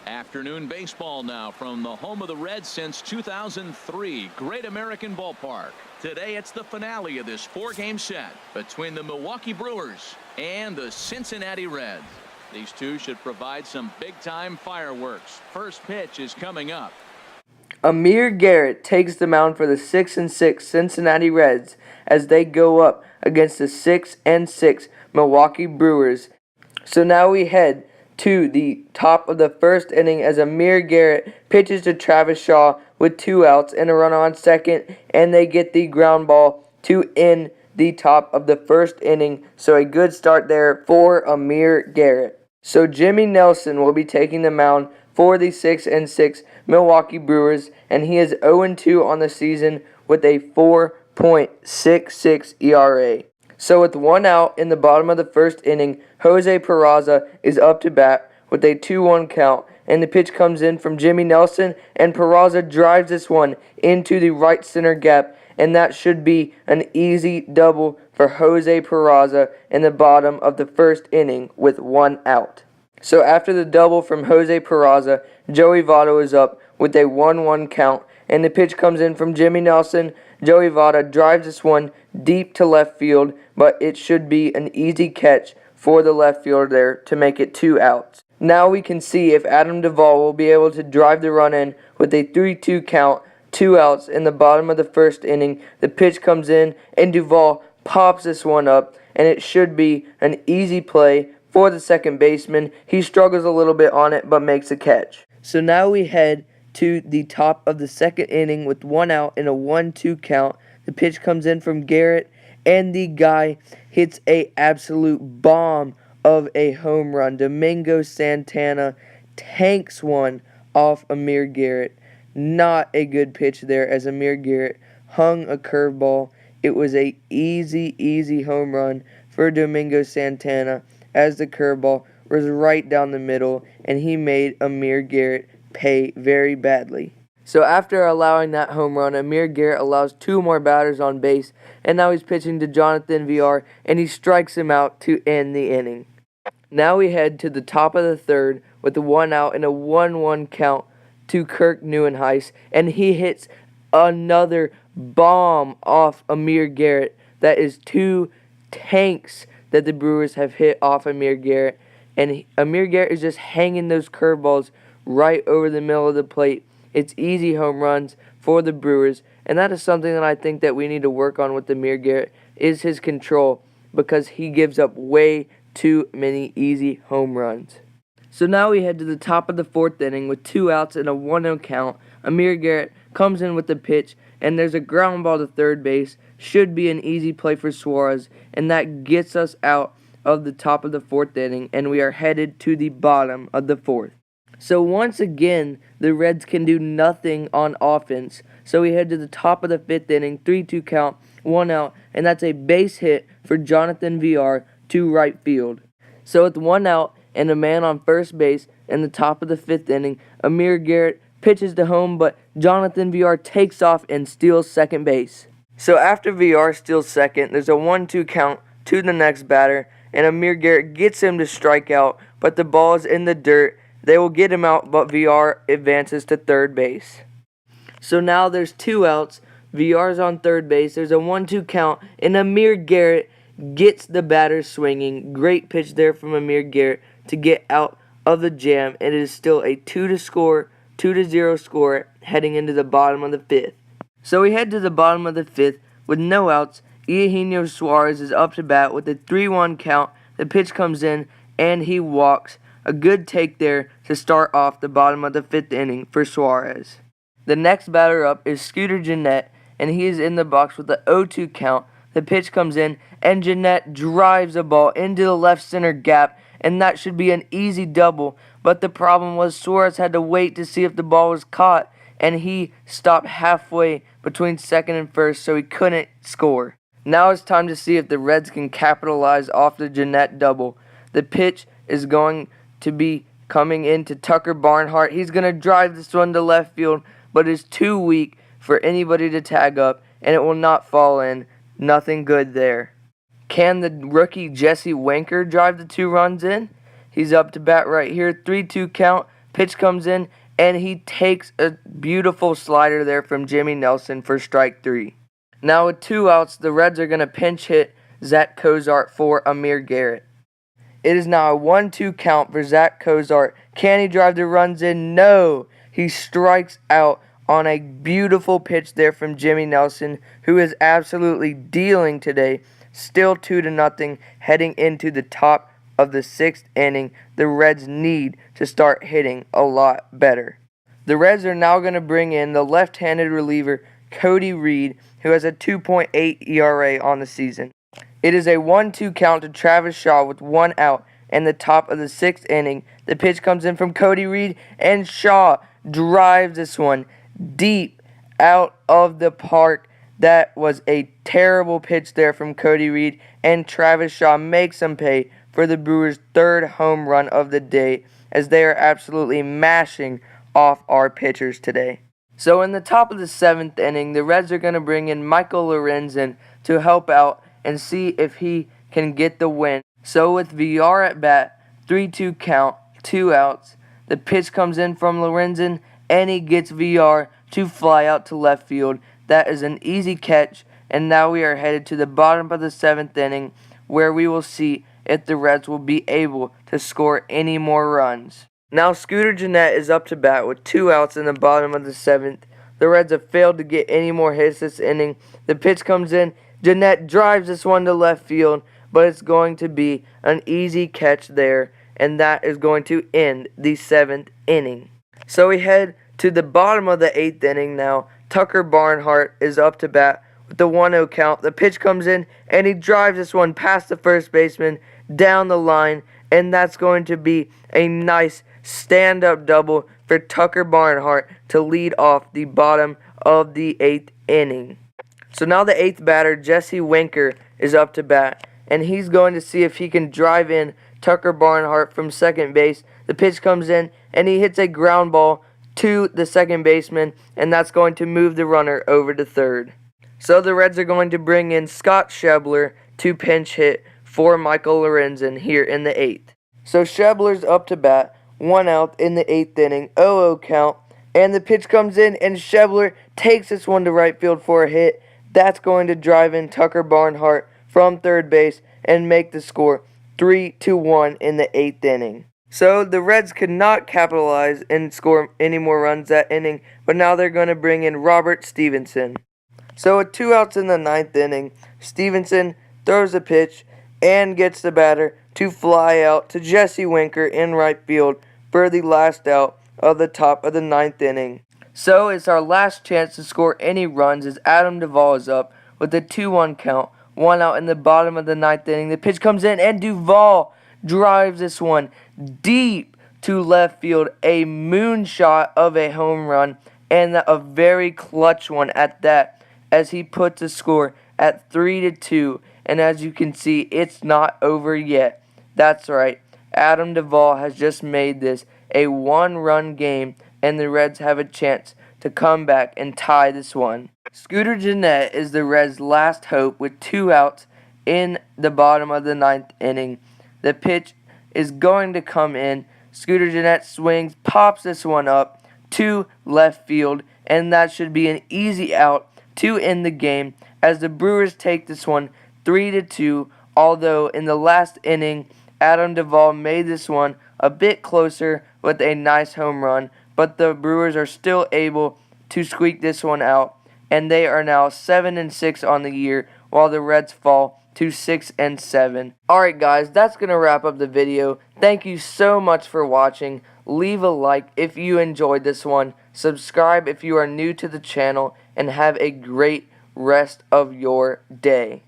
Afternoon baseball now from the home of the Reds since 2003, Great American Ballpark. Today it's the finale of this four-game set between the Milwaukee Brewers and the Cincinnati Reds. These two should provide some big-time fireworks. First pitch is coming up. Amir Garrett takes the mound for the 6-6 Cincinnati Reds as they go up against the 6-6 Milwaukee Brewers. So now we head to the top of the first inning as Amir Garrett pitches to Travis Shaw with 2 outs and a runner on second, and they get the ground ball to end the top of the first inning. So a good start there for Amir Garrett. So Jimmy Nelson will be taking the mound for the 6-6 Milwaukee Brewers, and he is 0-2 on the season with a 4.66 ERA. So with 1 out in the bottom of the first inning, Jose Peraza is up to bat with a 2-1 count, and the pitch comes in from Jimmy Nelson, and Peraza drives this one into the right center gap, and that should be an easy double for Jose Peraza in the bottom of the first inning with 1 out. So after the double from Jose Peraza, Joey Votto is up with a 1-1 count, and the pitch comes in from Jimmy Nelson. Joey Votto drives this one deep to left field, but it should be an easy catch for the left fielder there to make it 2 outs. Now we can see if Adam Duvall will be able to drive the run in with a 3-2 count, 2 outs in the bottom of the first inning. The pitch comes in, and Duvall pops this one up, and it should be an easy play for the second baseman. He struggles a little bit on it, but makes a catch. So now we head to the top of the second inning with 1 out and a 1-2 count. The pitch comes in from Garrett, and the guy hits a absolute bomb of a home run. Domingo Santana tanks one off Amir Garrett. Not a good pitch there as Amir Garrett hung a curveball. It was a easy home run for Domingo Santana as the curveball was right down the middle, and he made Amir Garrett pay very badly. So after allowing that home run, Amir Garrett allows 2 more batters on base, and now he's pitching to Jonathan Villar, and he strikes him out to end the inning. Now we head to the top of the third with a 1 out and a 1-1 count to Kirk Neuenhuis, and he hits another bomb off Amir Garrett. That is 2 tanks that the Brewers have hit off Amir Garrett, and Amir Garrett is just hanging those curveballs right over the middle of the plate. It's easy home runs for the Brewers, and that is something that I think that we need to work on with Amir Garrett, is his control, because he gives up way too many easy home runs. So now we head to the top of the fourth inning with 2 outs and a 1-0 count. Amir Garrett comes in with the pitch, and there's a ground ball to third base. Should be an easy play for Suarez, and that gets us out of the top of the fourth inning, and we are headed to the bottom of the fourth. So once again, the Reds can do nothing on offense. So we head to the top of the fifth inning, 3-2 count, 1 out, and that's a base hit for Jonathan Villar to right field. So with 1 out and a man on first base in the top of the fifth inning, Amir Garrett pitches to home, but Jonathan Villar takes off and steals second base. So after Villar steals second, there's a 1-2 count to the next batter, and Amir Garrett gets him to strike out, but the ball is in the dirt. They will get him out, but Villar advances to third base. So now there's 2 outs. Villar's on third base. There's a 1-2 count, and Amir Garrett gets the batter swinging. Great pitch there from Amir Garrett to get out of the jam. It is still a 2-0 score heading into the bottom of the fifth. So we head to the bottom of the fifth with no outs. Eugenio Suarez is up to bat with a 3-1 count. The pitch comes in, and he walks. A good take there to start off the bottom of the fifth inning for Suarez. The next batter up is Scooter Gennett, and he is in the box with a 0-2 count. The pitch comes in, and Gennett drives a ball into the left center gap, and that should be an easy double. But the problem was Suarez had to wait to see if the ball was caught, and he stopped halfway between second and first, so he couldn't score. Now it's time to see if the Reds can capitalize off the Gennett double. The pitch is going to be coming into Tucker Barnhart. He's going to drive this one to left field, but it's too weak for anybody to tag up, and it will not fall in. Nothing good there. Can the rookie Jesse Winker drive the 2 runs in? He's up to bat right here. 3-2 count. Pitch comes in, and he takes a beautiful slider there from Jimmy Nelson for strike 3. Now with 2 outs, the Reds are going to pinch hit Zach Cozart for Amir Garrett. It is now a 1-2 count for Zach Cozart. Can he drive the runs in? No. He strikes out on a beautiful pitch there from Jimmy Nelson, who is absolutely dealing today. Still 2-0 heading into the top of the 6th inning. The Reds need to start hitting a lot better. The Reds are now going to bring in the left-handed reliever Cody Reed, who has a 2.8 ERA on the season. It is a 1-2 count to Travis Shaw with 1 out in the top of the 6th inning. The pitch comes in from Cody Reed, and Shaw drives this one deep out of the park. That was a terrible pitch there from Cody Reed, and Travis Shaw makes him pay for the Brewers' 3rd home run of the day, as they are absolutely mashing off our pitchers today. So in the top of the 7th inning, the Reds are going to bring in Michael Lorenzen to help out and see if he can get the win. So with VR at bat, 3-2 count, 2 outs. The pitch comes in from Lorenzen, and he gets VR to fly out to left field. That is an easy catch, and now we are headed to the bottom of the 7th inning, where we will see if the Reds will be able to score any more runs. Now Scooter Gennett is up to bat with 2 outs in the bottom of the 7th. The Reds have failed to get any more hits this inning. The pitch comes in. Gennett drives this one to left field, but it's going to be an easy catch there, and that is going to end the 7th inning. So we head to the bottom of the 8th inning now. Tucker Barnhart is up to bat with the 1-0 count. The pitch comes in, and he drives this one past the first baseman down the line, and that's going to be a nice stand-up double for Tucker Barnhart to lead off the bottom of the 8th inning. So now the 8th batter, Jesse Winker, is up to bat, and he's going to see if he can drive in Tucker Barnhart from second base. The pitch comes in, and he hits a ground ball to the second baseman, and that's going to move the runner over to third. So the Reds are going to bring in Scott Schebler to pinch hit for Michael Lorenzen here in the 8th. So Schebler's up to bat, 1 out in the 8th inning, 0-0 count, and the pitch comes in, and Schebler takes this one to right field for a hit. That's going to drive in Tucker Barnhart from third base and make the score 3-1 in the 8th inning. So the Reds could not capitalize and score any more runs that inning, but now they're going to bring in Robert Stevenson. So with 2 outs in the 9th inning, Stevenson throws a pitch and gets the batter to fly out to Jesse Winker in right field for the last out of the top of the 9th inning. So it's our last chance to score any runs as Adam Duvall is up with a 2-1 count, 1 out in the bottom of the 9th inning. The pitch comes in, and Duvall drives this one deep to left field, a moonshot of a home run, and a very clutch one at that, as he puts the score at 3-2. And as you can see, it's not over yet. That's right, Adam Duvall has just made this a 1-run game, and the Reds have a chance to come back and tie this one. Scooter Gennett is the Reds' last hope with 2 outs in the bottom of the 9th inning. The pitch is going to come in. Scooter Gennett swings, pops this one up to left field, and that should be an easy out to end the game, as the Brewers take this one 3-2, although in the last inning, Adam Duvall made this one a bit closer with a nice home run, but the Brewers are still able to squeak this one out, and they are now 7-6 on the year, while the Reds fall to 6-7. Alright guys, that's going to wrap up the video. Thank you so much for watching. Leave a like if you enjoyed this one. Subscribe if you are new to the channel, and have a great rest of your day.